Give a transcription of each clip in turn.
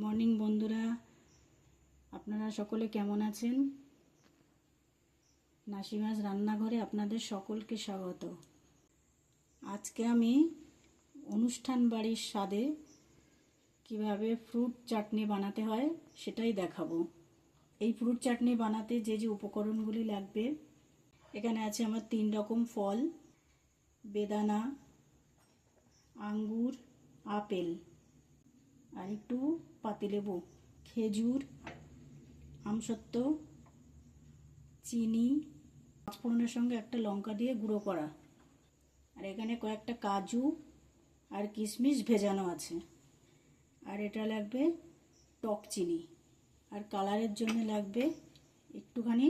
Morning বন্ধুরা, আপনারা সকলে কেমন আছেন? নাসিমাস রান্নাঘরে আপনাদের সকলকে স্বাগত। আজকে আমি অনুষ্ঠান বাড়ির স্বাদে কিভাবে ফ্রুট চাটনি বানাতে হয় সেটাই দেখাবো। এই ফ্রুট চাটনি বানাতে যে যে উপকরণগুলি লাগবে, এখানে আছে আমার 3 রকম ফল: বেদানা, আঙ্গুর, আপেল আর একটু পাতিলেবু, খেজুর, আমসত্ত্ব, চিনি, পাঁচফোড়নের সঙ্গে একটা লঙ্কা দিয়ে গুঁড়ো করা, আর এখানে কয়েকটা কাজু আর কিশমিশ ভেজানো আছে। আর এটা লাগবে টক চিনি, আর কালারের জন্য লাগবে একটুখানি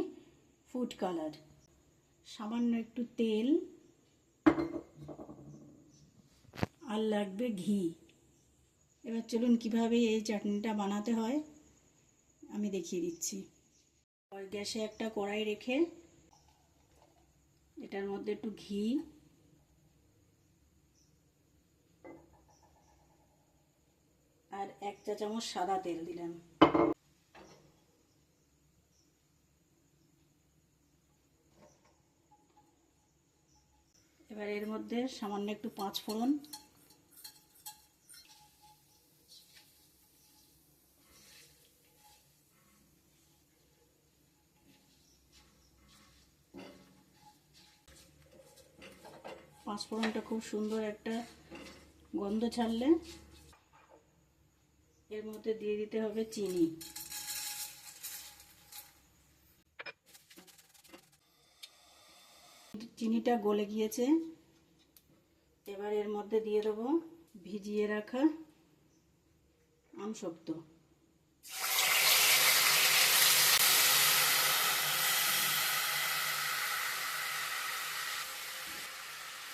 ফুড কালার, সামান্য একটু তেল, আর লাগবে ঘি। এবার চলুন কিভাবে এই চাটনিটা বানাতে হয় আমি দেখিয়ে দিচ্ছি। গ্যাসে একটা কড়াই রেখে এটার মধ্যে একটু ঘি আর 1 চা চামচ সাদা তেল দিলাম। এবার এর মধ্যে সামান্য একটু 5 ফোড়ন, পাঁচফোড়নটা খুব সুন্দর একটা গন্ধ ছাড়লে এর মধ্যে দিয়ে দিতে হবে চিনি। চিনিটা গলে গিয়েছে, এবার এর মধ্যে দিয়ে দেবো ভিজিয়ে রাখা আমসত্ত্ব।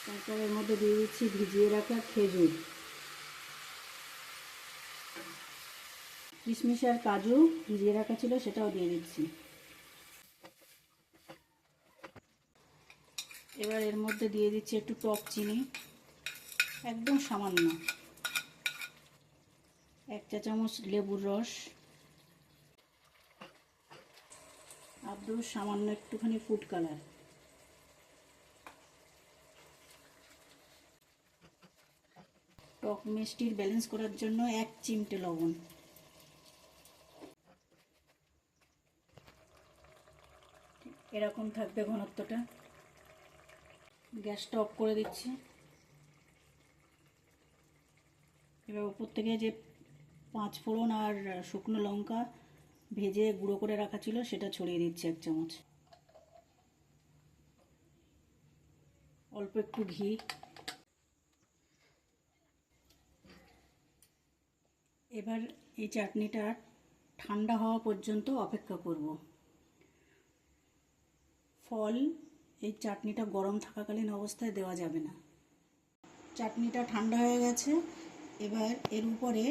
তারপর এর মধ্যে দিয়ে দিচ্ছি ভিজিয়ে রাখা খেজুর, কিশমিশ আর কাজু ভিজিয়ে রাখা ছিল সেটাও দিয়ে দিচ্ছি। এবার এর মধ্যে দিয়ে দিচ্ছি একটু টক চিনি, একদম সামান্য, 1 চা চামচ লেবুর রস, আর সামান্য একটুখানি ফুড কালার, টক মিষ্টির ব্যালেন্স করার জন্য 1 চিমটে লবণ। এরকম থাকবে ঘনত্বটা। গ্যাসটা অফ করে দিচ্ছি। এবার উপর থেকে যে 5 ফোড়ন আর শুকনো লঙ্কা ভেজে গুঁড়ো করে রাখা ছিল সেটা ছড়িয়ে দিচ্ছি 1 চামচ। অল্প একটু ঘি। এবার এই চাটনিটা ঠান্ডা হওয়া পর্যন্ত অপেক্ষা করব। ফল এই চাটনিটা গরম থাকাকালীন অবস্থায় দেওয়া যাবে না। চাটনিটা ঠান্ডা হয়ে গেছে, এবার এর উপরে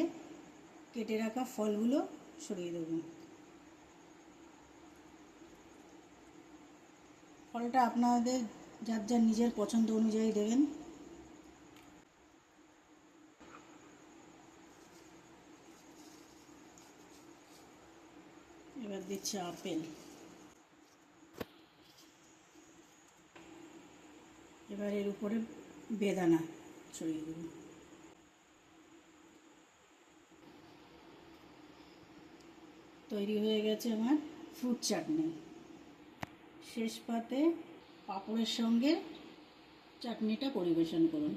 কেটে রাখা ফলগুলো সরিয়ে দেব। ফলটা আপনাদের যার যার নিজের পছন্দ অনুযায়ী দেবেন। এবার দিচ্ছি আপেল, এবার এর উপরে বেদানা ছড়িয়ে দেব। তৈরি হয়ে গেছে আমার ফ্রুট চাটনি। শেষ পাতে পাঁপড়ের সঙ্গে চাটনিটা পরিবেশন করুন।